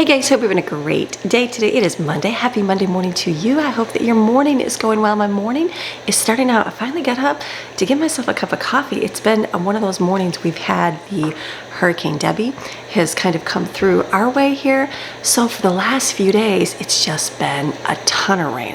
Hey guys, hope you're having a great day today. It is Monday. Happy Monday morning to you. I hope that your morning is going well. My morning is starting out. I finally got up to give myself a cup of coffee. It's been one of those mornings we've had the Hurricane Debby has kind of come through our way here. So for the last few days, it's just been a ton of rain,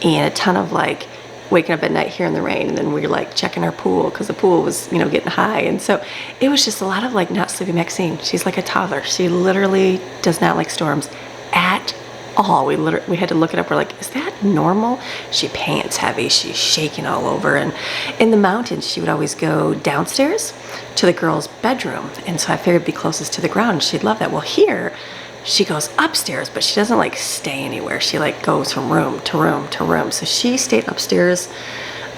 and a ton of like waking up at night hearing the rain, and then we're like checking our pool because the pool was, you know, getting high. And so it was just a lot of like not sleeping. Maxine, she's like a toddler. She literally does not like storms at all. We had to look it up. We're like, is that normal? She pants heavy. She's shaking all over. And in the mountains, she would always go downstairs to the girls' bedroom. And so I figured it'd be closest to the ground. She'd love that. Well, here, she goes upstairs, but she doesn't like stay anywhere. She like goes from room to room to room. So she stayed upstairs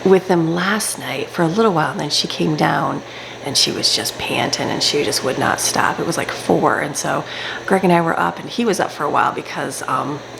with them last night for a little while, and then she came down and she was just panting and she just would not stop. It was like 4, and so Greg and I were up, and he was up for a while because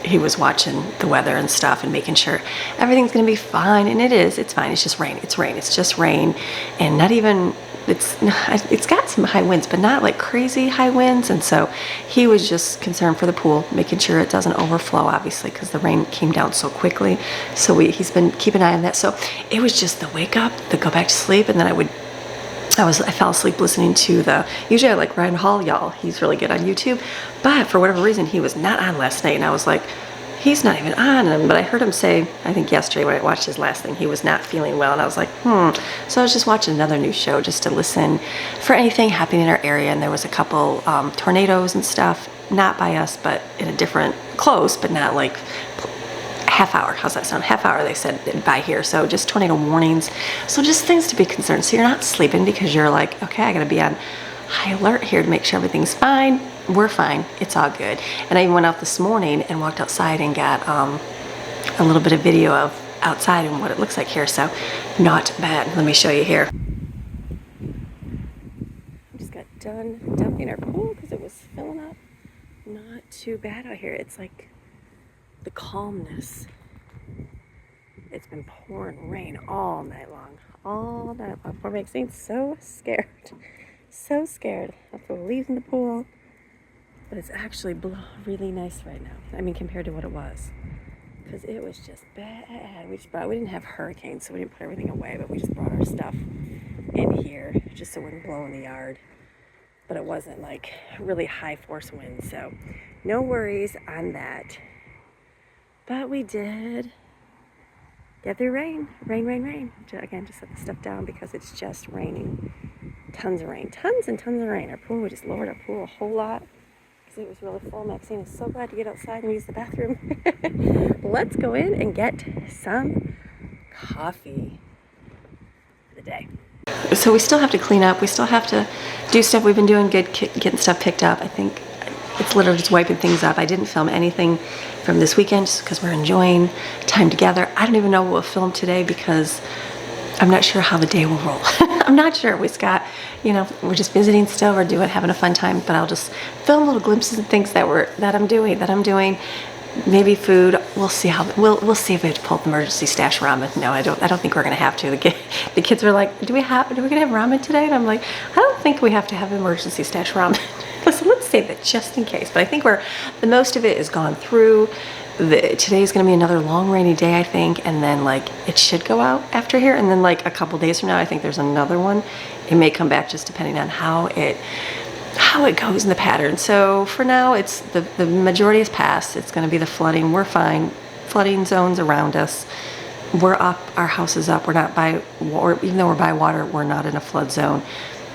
he was watching the weather and stuff and making sure everything's gonna be fine. And it's fine. It's just rain. It's just rain, and not even. It's got some high winds, but not like crazy high winds. And so he was just concerned for the pool, making sure it doesn't overflow, obviously, because the rain came down so quickly. So he's been keeping an eye on that. So it was just the wake up, the go back to sleep, and then I fell asleep listening to usually I like Ryan Hall, y'all. He's really good on YouTube, but for whatever reason, he was not on last night, and I was like, he's not even on. But I heard him say, I think yesterday when I watched his last thing, he was not feeling well, and I was like, So I was just watching another news show just to listen for anything happening in our area, and there was a couple tornadoes and stuff, not by us, but in a different, close, but not like half hour. How's that sound? Half hour, they said, by here. So just tornado warnings. So just things to be concerned. So you're not sleeping because you're like, okay, I gotta be on high alert here to make sure everything's fine. We're fine. It's all good. And I even went out this morning and walked outside and got a little bit of video of outside and what it looks like here. So not bad. Let me show you here. I just got done dumping our pool because it was filling up. Not too bad out here. It's like the calmness. It's been pouring rain all night long. All night long. Poor Maxine's so scared. So scared. I'll throw leaves in the pool. But it's actually really nice right now. I mean, compared to what it was. Because it was just bad. We didn't have hurricanes, so we didn't put everything away, but we just brought our stuff in here just so it wouldn't blow in the yard. But it wasn't like really high force winds, so no worries on that. But we did get through rain. Rain. Again, just set the stuff down because it's just raining. Tons of rain. Tons and tons of rain. Our pool, we just lowered our pool a whole lot. It was really full. Maxine is so glad to get outside and use the bathroom. Let's go in and get some coffee for the day. So we still have to clean up. We still have to do stuff. We've been doing good, getting stuff picked up. I think it's literally just wiping things up. I didn't film anything from this weekend just because we're enjoying time together. I don't even know what we'll film today because I'm not sure how the day will roll. I'm not sure. We're just visiting still. We're having a fun time, but I'll just film little glimpses of things that I'm doing. Maybe food. We'll see we'll see if we have to pull up emergency stash ramen. No, I don't think we're gonna have to. The kids were like, are we gonna have ramen today? And I'm like, I don't think we have to have emergency stash ramen. So let's save it just in case. But I think the most of it is gone through. Today's gonna be another long rainy day, I think, and then like it should go out after here, and then like a couple days from now, I think there's another one. It may come back just depending on how it goes in the pattern. So for now, it's the majority is past. It's gonna be the flooding. We're fine. Flooding zones around us. We're up. Our house is up. We're not by water. Even though we're by water, we're not in a flood zone.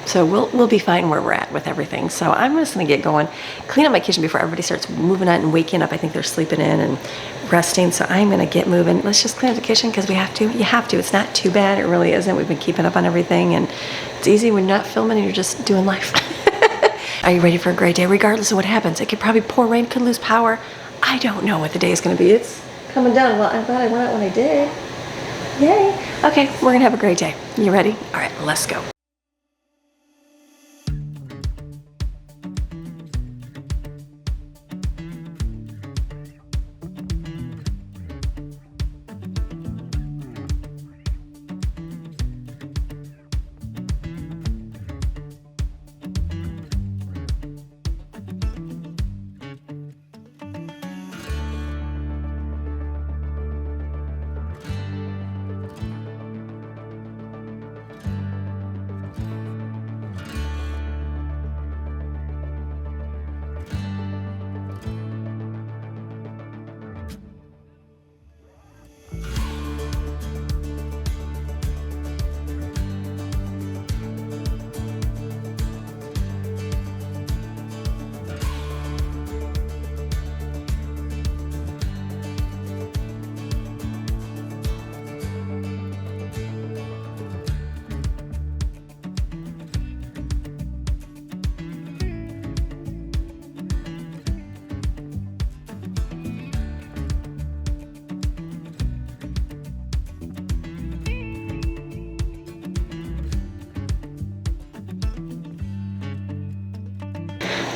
So we'll be fine where we're at with everything. So I'm just gonna get going, clean up my kitchen before everybody starts moving out and waking up. I think they're sleeping in and resting. So I'm gonna get moving. Let's just clean up the kitchen because we have to. You have to. It's not too bad. It really isn't. We've been keeping up on everything, and it's easy when you're not filming and you're just doing life. Are you ready for a great day? Regardless of what happens, it could probably pour rain, could lose power. I don't know what the day is gonna be. It's coming down. Well, I'm glad I went out when I did. Yay. Okay, we're gonna have a great day. You ready? All right, let's go.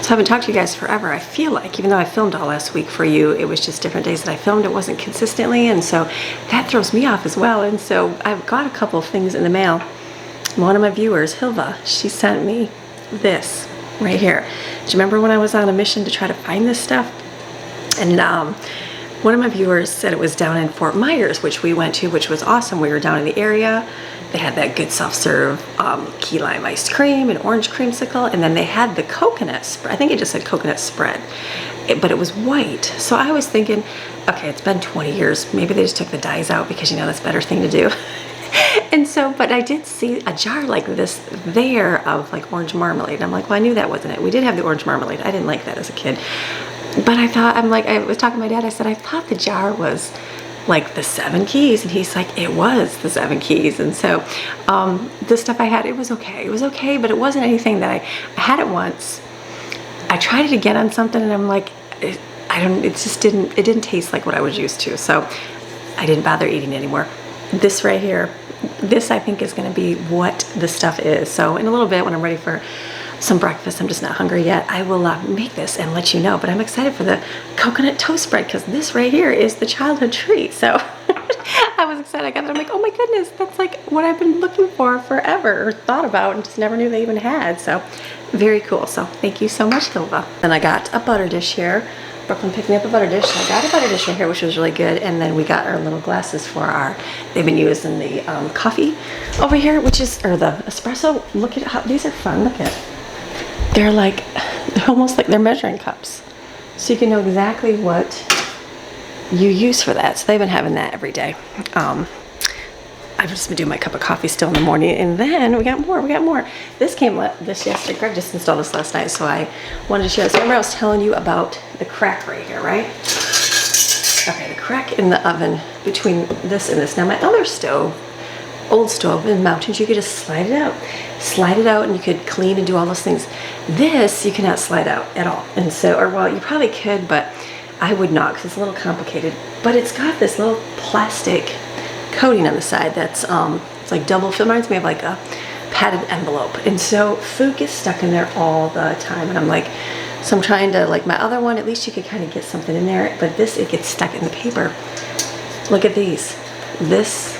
So I haven't talked to you guys forever. I feel like, even though I filmed all last week for you, it was just different days that I filmed. It wasn't consistently, and so that throws me off as well. And so I've got a couple of things in the mail. One of my viewers, Hilva, she sent me this right here. Do you remember when I was on a mission to try to find this stuff? And one of my viewers said it was down in Fort Myers, which we went to, which was awesome. We were down in the area. They had that good self-serve key lime iced cream and orange creamsicle, and then they had the coconut spread. I think it just said coconut spread, but it was white. So I was thinking, okay, it's been 20 years. Maybe they just took the dyes out because, you know, that's a better thing to do. And so, but I did see a jar like this there of like orange marmalade. I'm like, well, I knew that wasn't it. We did have the orange marmalade. I didn't like that as a kid. But I thought, I was talking to my dad. I said, I thought the jar was like the 7 keys, and he's like, it was the 7 keys. And so the stuff I had, it was okay. It was okay, but it wasn't anything that I had it once. I tried it again on something, and I'm like, it didn't taste like what I was used to. So I didn't bother eating anymore. This right here, this I think is going to be what the stuff is. So in a little bit, when I'm ready for some breakfast, I'm just not hungry yet, I will make this and let you know. But I'm excited for the coconut toast spread because this right here is the childhood treat. So I was excited. I got it. I'm like, oh my goodness, that's like what I've been looking for forever, or thought about, and just never knew they even had. So very cool. So thank you so much, Hilva. And I got a butter dish here. Brooklyn picked me up a butter dish. So I got a butter dish right here, which was really good. And then we got our little glasses for they've been using the coffee over here, which is, or the espresso. Look at how, these are fun. Look at, they're almost like they're measuring cups. So you can know exactly what you use for that. So they've been having that every day. I've just been doing my cup of coffee still in the morning, and then we got more. This came yesterday. Greg just installed this last night, so I wanted to share this. Remember I was telling you about the crack right here, right? Okay, the crack in the oven between this and this. Now my other stove, old stove in mountains, you could just slide it out, and you could clean and do all those things. This you cannot slide out at all. And so, or well, you probably could, but I would not because it's a little complicated. But it's got this little plastic coating on the side that's it's like double film. Reminds me of like a padded envelope, and so food gets stuck in there all the time. And I'm like, so I'm trying to, like my other one, at least you could kind of get something in there, but this, it gets stuck in the paper. Look at these. This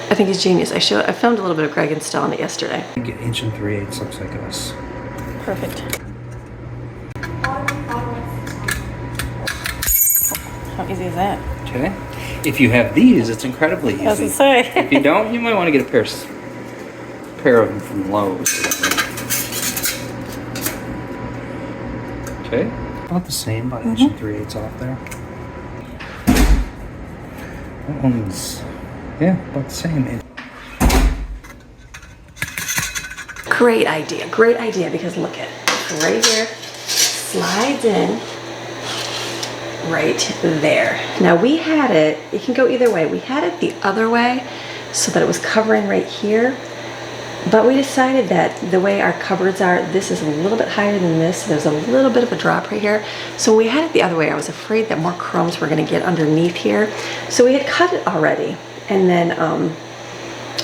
I think is genius. I filmed a little bit of Greg installing it yesterday. I think 1 3/8 looks like us. Perfect. How easy is that? Okay. If you have these, it's incredibly easy. I was gonna say. If you don't, you might want to get a pair of them from Lowe's. Okay. About the same, about 1 3/8 off there. That one's, yeah, about the same. Great idea, because look at it. Right here, slides in right there. Now we had it can go either way. We had it the other way so that it was covering right here, but we decided that the way our cupboards are, this is a little bit higher than this. There's a little bit of a drop right here. So we had it the other way. I was afraid that more crumbs were going to get underneath here. So we had cut it already, and then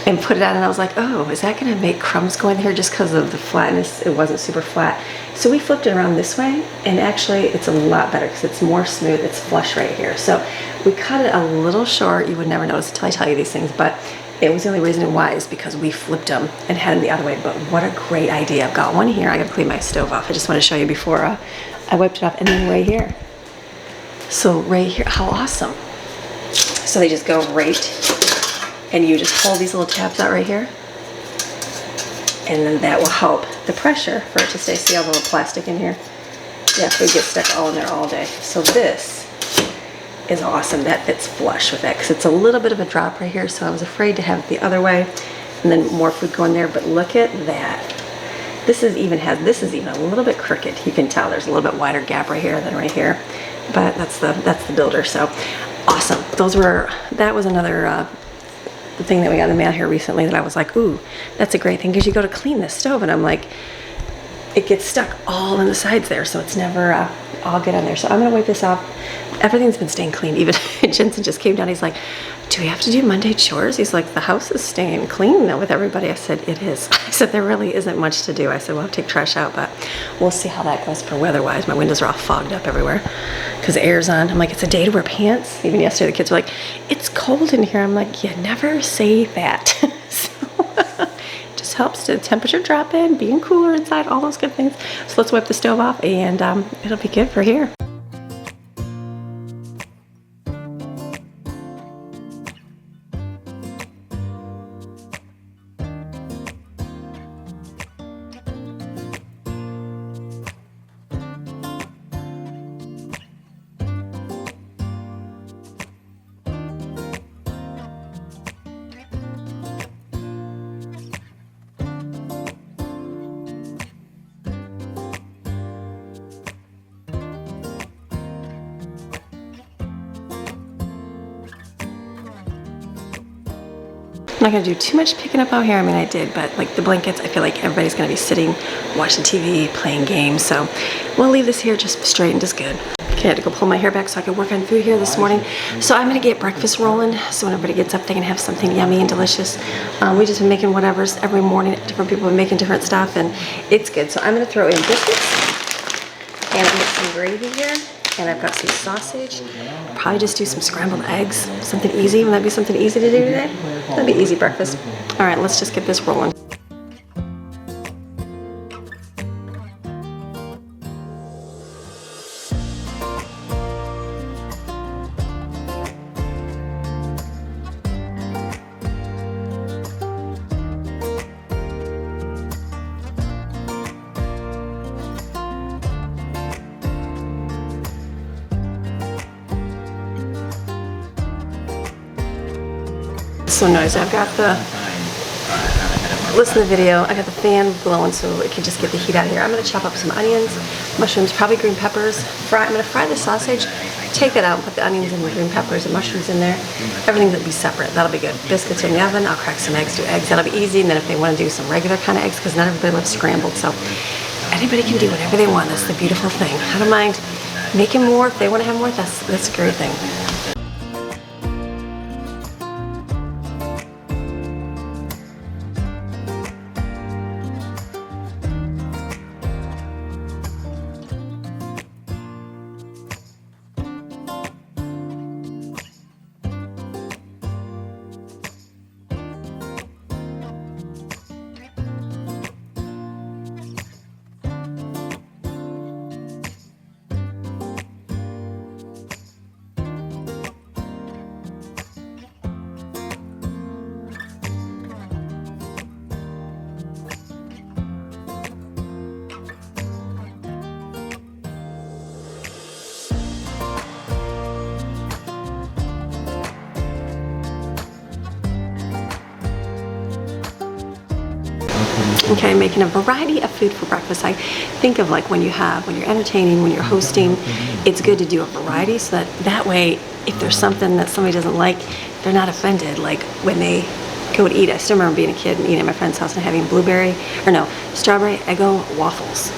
and put it on, and I was like, oh, is that going to make crumbs go in here just because of the flatness? It wasn't super flat. So we flipped it around this way, and actually it's a lot better because it's more smooth. It's flush right here. So we cut it a little short. You would never notice until I tell you these things, but it was the only reason why is because we flipped them and had them the other way. But what a great idea. I've got one here. I got to clean my stove off. I just want to show you before I wiped it off. And then right here. So right here, how awesome. So they just go right, and you just hold these little tabs out right here, and then that will help the pressure for it to stay. See all the little plastic in here? Yeah, they get stuck all in there all day. So this is awesome. That fits flush with that because it's a little bit of a drop right here, so I was afraid to have it the other way and then more food go in there. But look at that. This is even a little bit crooked. You can tell there's a little bit wider gap right here than right here, but that's the builder. So awesome. That was another the thing that we got in the mail here recently that I was like, ooh, that's a great thing, because you go to clean this stove and I'm like, it gets stuck all in the sides there, so it's never all good on there. So I'm gonna wipe this off. Everything's been staying clean. Even Jensen just came down. He's like, do we have to do Monday chores? He's like, the house is staying clean now with everybody. I said, it is. I said, there really isn't much to do. I said, we'll have to take trash out, but we'll see how that goes for weather-wise. My windows are all fogged up everywhere because the air's on. I'm like, it's a day to wear pants. Even yesterday, the kids were like, it's cold in here. I'm like, you never say that. So it just helps the temperature drop in, being cooler inside, all those good things. So let's wipe the stove off, and it'll be good for here. I'm not gonna do too much picking up out here. I mean, I did, but like the blankets, I feel like everybody's gonna be sitting, watching TV, playing games. So we'll leave this here just straightened as good. Okay, I had to go pull my hair back so I could work on food here this morning. So I'm gonna get breakfast rolling. So when everybody gets up, they can have something yummy and delicious. We just been making whatever's every morning. Different people have been making different stuff, and it's good. So I'm gonna throw in biscuits, and I get some gravy here. And I've got some sausage. Probably just do some scrambled eggs. Something easy. Would that be something easy to do today? That'd be easy breakfast. All right, let's just get this rolling. So noisy. I've got the, listen to the video, I got the fan blowing so it can just get the heat out of here. I'm gonna chop up some onions, mushrooms, probably green peppers. I'm gonna fry the sausage, take that out, put the onions and the green peppers and mushrooms in there. Everything will be separate, that'll be good. Biscuits in the oven, I'll crack some eggs, do eggs, that'll be easy. And then if they wanna do some regular kind of eggs, because not everybody loves scrambled, so anybody can do whatever they want. That's the beautiful thing. I don't mind making more. If they wanna have more, that's a great thing. Okay, making a variety of food for breakfast. I think of like when you're entertaining, when you're hosting, it's good to do a variety so that way if there's something that somebody doesn't like, they're not offended. Like when they go to eat, I still remember being a kid and eating at my friend's house and having strawberry Eggo waffles.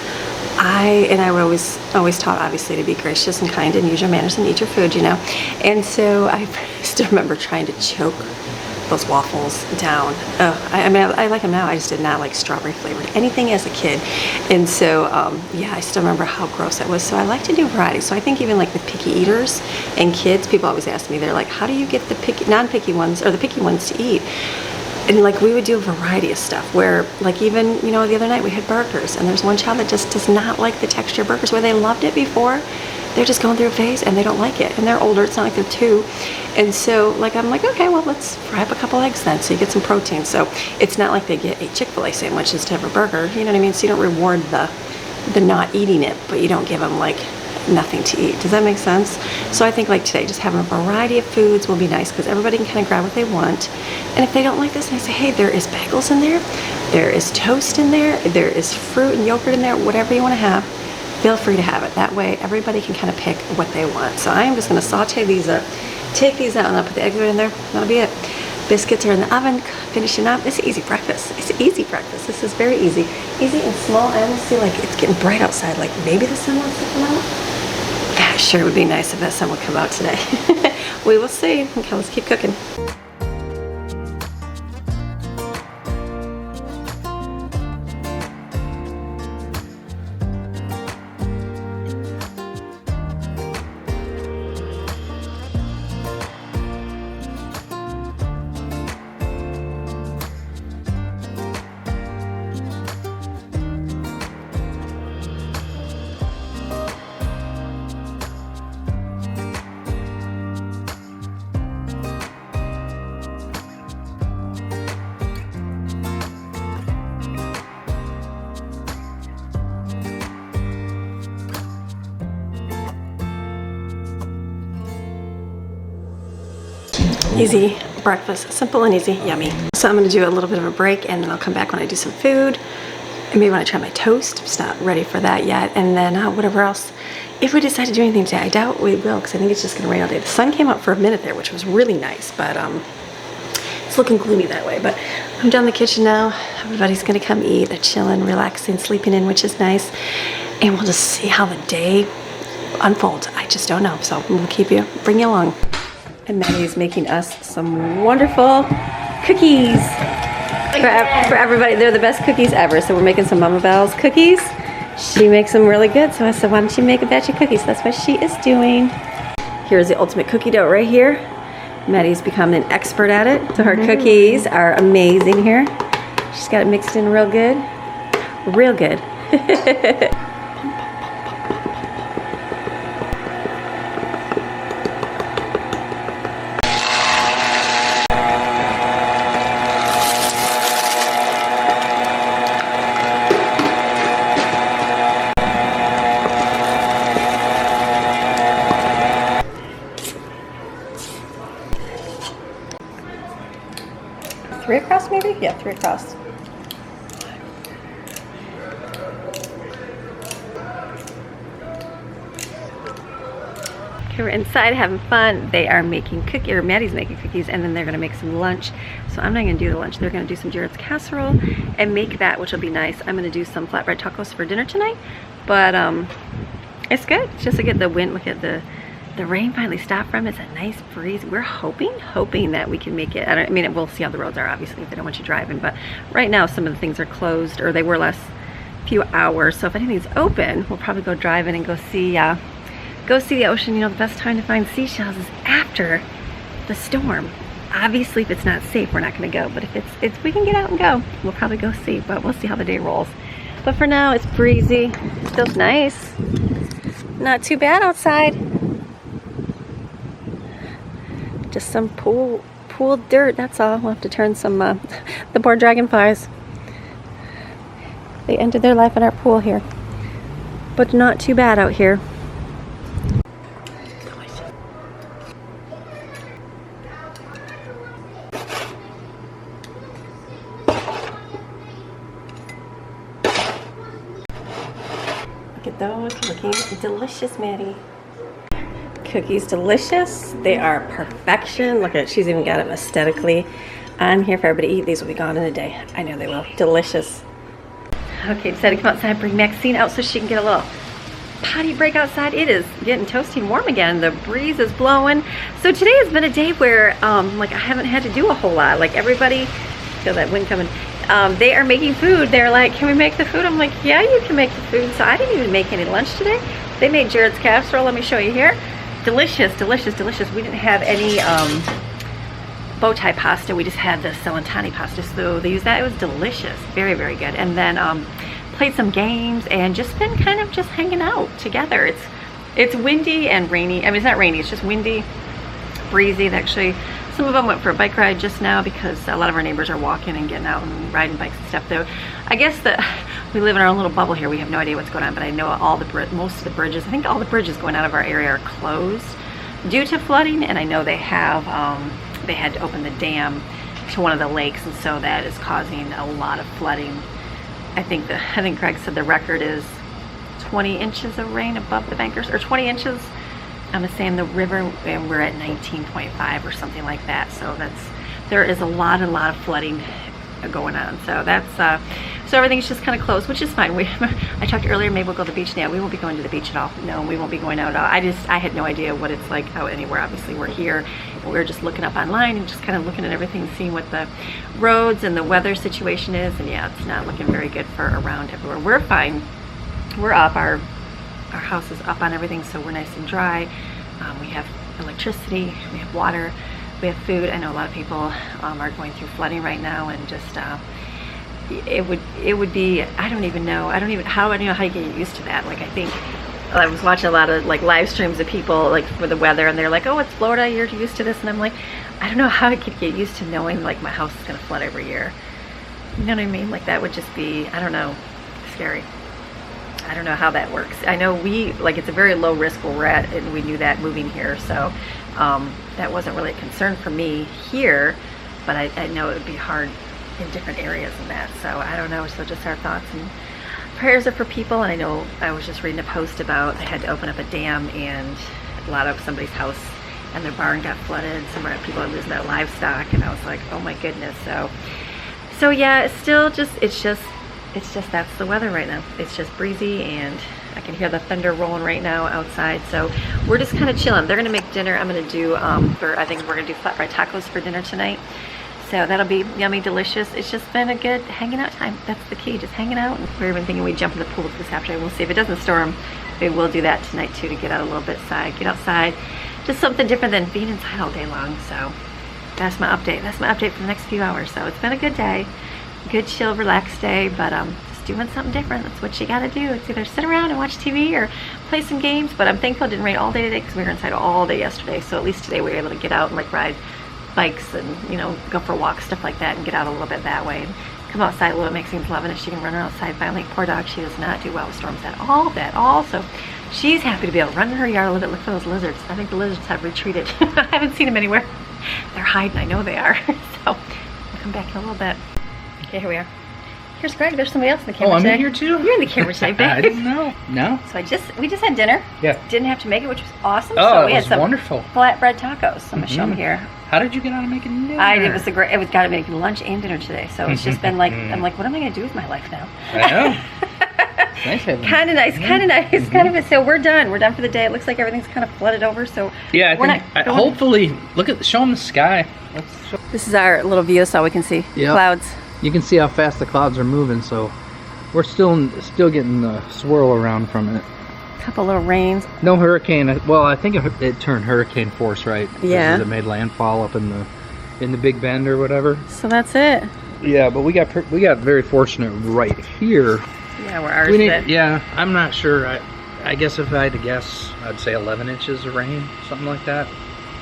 I was always taught obviously to be gracious and kind and use your manners and eat your food, you know. And so I still remember trying to choke those waffles down. I mean, I like them now. I just did not like strawberry flavored anything as a kid. And so, yeah, I still remember how gross it was. So I like to do variety. So I think even like with picky eaters and kids, people always ask me, they're like, how do you get the non-picky ones or the picky ones to eat? And like we would do a variety of stuff where like even, you know, the other night we had burgers and there's one child that just does not like the texture of burgers where they loved it before. They're just going through a phase and they don't like it. And they're older, it's not like they're 2. And so like I'm like, okay, well let's fry up a couple eggs then so you get some protein. So it's not like they get a Chick-fil-A sandwich instead of a burger, you know what I mean? So you don't reward the not eating it, but you don't give them like nothing to eat. Does that make sense? So I think like today, just having a variety of foods will be nice because everybody can kind of grab what they want. And if they don't like this, I say, hey, there is bagels in there, there is toast in there, there is fruit and yogurt in there, whatever you want to have, feel free to have it. That way everybody can kind of pick what they want. So I am just going to saute these up, take these out, and I'll put the eggs right in there. That'll be it. Biscuits are in the oven, finishing up. It's an easy breakfast. It's an easy breakfast. This is very easy. Easy and small. I almost feel like it's getting bright outside. Like maybe the sun wants to come out. sure would be nice if that sun would come out today. We will see. Okay, let's keep cooking. Easy breakfast, simple and easy, yummy. So I'm gonna do a little bit of a break and then I'll come back when I do some food. And maybe when I try my toast, I'm just not ready for that yet. And then whatever else, if we decide to do anything today, I doubt we will because I think it's just gonna rain all day. The sun came out for a minute there, which was really nice, but it's looking gloomy that way. But I'm done in the kitchen now. Everybody's gonna come eat. They're chilling, relaxing, sleeping in, which is nice. And we'll just see how the day unfolds. I just don't know. So we'll bring you along. And Maddie's making us some wonderful cookies for everybody. They're the best cookies ever. So we're making some Mama Belle's cookies. She makes them really good. So I said, why don't you make a batch of cookies? That's what she is doing. Here's the ultimate cookie dough right here. Maddie's become an expert at it. So her cookies are amazing here. She's got it mixed in real good. Real good. 3 across maybe? Yeah, 3 across. Okay, we're inside having fun. They are making cookies, or Maddie's making cookies, and then they're gonna make some lunch. So I'm not gonna do the lunch. They're gonna do some Jared's casserole and make that, which will be nice. I'm gonna do some flatbread tacos for dinner tonight, but it's good. It's just to get the wind. Look at the rain finally stopped from. It's a nice breeze. We're hoping that we can make it. I mean, we'll see how the roads are, obviously, if they don't want you driving, but right now some of the things are closed, or they were last few hours. So if anything's open, we'll probably go driving and go see the ocean. You know, the best time to find seashells is after the storm. Obviously, if it's not safe, we're not going to go, but if we can get out and go, we'll probably go see, but we'll see how the day rolls. But for now, it's breezy. It feels nice. Not too bad outside. Just some pool dirt, that's all. We'll have to turn some, the poor dragonflies. They ended their life in our pool here. But not too bad out here. Look at those, looking delicious, Maddie. Cookies delicious. They are perfection. Look at it. She's even got them aesthetically on here for everybody to eat. These will be gone in a day. I know they will. Delicious. Okay, decided to come outside, bring Maxine out so she can get a little potty break outside. It is getting toasty and warm again. The breeze is blowing. So today has been a day where like I haven't had to do a whole lot. Like everybody, feel that wind coming. They are making food. They're like, can we make the food? I'm like, yeah, you can make the food. So I didn't even make any lunch today. They made Jared's casserole. Let me show you here. Delicious, delicious, delicious. We didn't have any bow tie pasta. We just had the Celentani pasta, so they used that. It was delicious, very, very good. And then played some games and just been kind of just hanging out together. It's windy and rainy. I mean, it's not rainy. It's just windy, breezy. Actually, some of them went for a bike ride just now because a lot of our neighbors are walking and getting out and riding bikes and stuff. Though, I guess that we live in our own little bubble here. We have no idea what's going on, but I know most of the bridges, I think all the bridges going out of our area are closed due to flooding, and I know they have, they had to open the dam to one of the lakes, and so that is causing a lot of flooding. I think Greg said the record is 20 inches of rain above the bankers, or 20 inches. I'm saying the river, and we're at 19.5 or something like that. So there is a lot of flooding going on. So that's So everything's just kind of closed, which is fine. I talked earlier, maybe we'll go to the beach now. We won't be going to the beach at all. No, we won't be going out at all. I had no idea what it's like out anywhere. Obviously, we're here. We were just looking up online and just kind of looking at everything, seeing what the roads and the weather situation is. And yeah, it's not looking very good for around everywhere. We're fine. We're up. Our house is up on everything, so we're nice and dry. We have electricity. We have water. We have food. I know a lot of people are going through flooding right now, and just it would be, I don't even know how do you get used to that. Like, I think I was watching a lot of like live streams of people like for the weather, and they're like, oh, it's Florida, you're used to this, and I'm like, I don't know how I could get used to knowing like my house is gonna flood every year. You know what I mean? Like, that would just be, I don't know, scary. I don't know how that works. I know it's a very low risk where we're at, and we knew that moving here, so that wasn't really a concern for me here, but I know it would be hard in different areas and that, so I don't know. So just our thoughts and prayers are for people. And I know I was just reading a post about they had to open up a dam, and a lot of somebody's house and their barn got flooded. Some people are losing their livestock, and I was like, oh my goodness. So yeah, it's just that's the weather right now. It's just breezy, and I can hear the thunder rolling right now outside. So we're just kind of chilling. They're gonna make dinner. I'm gonna do I think we're gonna do flatbread tacos for dinner tonight. So that'll be yummy, delicious. It's just been a good hanging out time. That's the key, just hanging out. We're even thinking we jump in the pool this afternoon. We'll see if it doesn't storm. Maybe we'll do that tonight too, to get out a little bit get outside. Just something different than being inside all day long. So that's my update. That's my update for the next few hours. So it's been a good day, good, chill, relaxed day, but just doing something different. That's what you gotta do. It's either sit around and watch TV or play some games. But I'm thankful it didn't rain all day today, because we were inside all day yesterday. So at least today we were able to get out and like ride bikes and, you know, go for walks, stuff like that, and get out a little bit that way and come outside a little. Maxine's loving it. She can run around outside finally. Poor dog, she does not do well with storms at all. So she's happy to be able to run in her yard a little bit. Look for those lizards. I think the lizards have retreated. I haven't seen them anywhere. They're hiding. I know they are. So we'll come back in a little bit. Okay, here we are. Here's Greg. There's somebody else in the camera I'm today. in here too? You're in the camera today, babe. I didn't know. No. So we just had dinner. Yeah. Didn't have to make it, which was awesome. Oh, so we it was had some wonderful. Flatbread tacos. So I'm gonna show them here. How did you get out of making dinner? It was got to make lunch and dinner today. So it's just been like, I'm like, what am I gonna do with my life now? I know. Nice having you. Kind of nice, kind of nice, kind of. So we're done. We're done for the day. It looks like everything's kind of flooded over. So yeah, hopefully, show them the sky. This is our little view, so we can see clouds. You can see how fast the clouds are moving. So we're still getting the swirl around from it. Couple little rains. No hurricane. Well, I think it turned hurricane force, right? Yeah. It made landfall up in the Big Bend or whatever. So that's it. Yeah, but we got very fortunate right here. Yeah, where ours is. Yeah, I'm not sure. I guess if I had to guess, I'd say 11 inches of rain, something like that.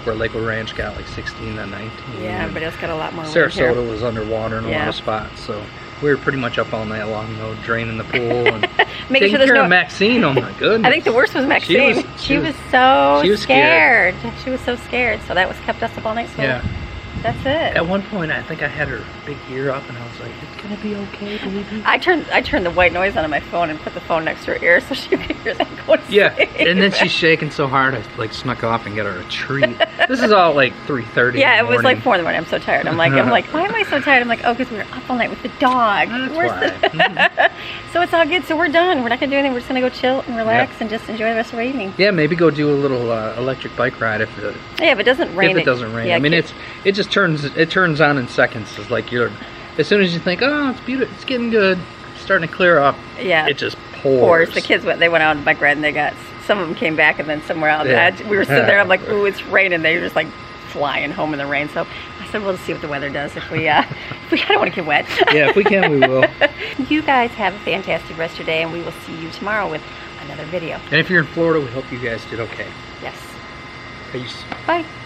Where Lakewood Ranch got like 16 to 19. Yeah, everybody else got a lot more rain Sarasota here. was underwater in a lot of spots, so we were pretty much up all night long, draining the pool and making sure there's no Maxine. Oh my goodness! I think the worst was Maxine. She was so scared. She was so scared. So that was kept us up all night. So yeah, that's it. At one point, I think I had her big ear up, and I was like, "It's gonna be okay, baby." I turned the white noise on my phone and put the phone next to her ear so she could hear that going. Yeah, and then she's shaking so hard, I like snuck off and got her a treat. This is all like 3:30. Yeah, it was like 4 in the morning. I'm so tired. I'm like, why am I so tired? I'm like, oh, because we were up all night with the dog. That's why. So it's all good. So we're done. We're not gonna do anything. We're just gonna go chill and relax and just enjoy the rest of our evening. Yeah, maybe go do a little electric bike ride if it doesn't rain. If it doesn't rain. Yeah, I mean, it just turns on in seconds. It's like as soon as you think, oh, it's beautiful, it's getting good, it's starting to clear up. Yeah. It just pours. The kids they went out on bike ride, and some of them came back, and then somewhere else. Yeah. We were sitting there. I'm like, ooh, it's raining. They were just like flying home in the rain. So I said, we'll see what the weather does if we I don't want to get wet. Yeah, if we can, we will. You guys have a fantastic rest of your day, and we will see you tomorrow with another video. And if you're in Florida, we hope you guys did okay. Yes. Peace. Bye.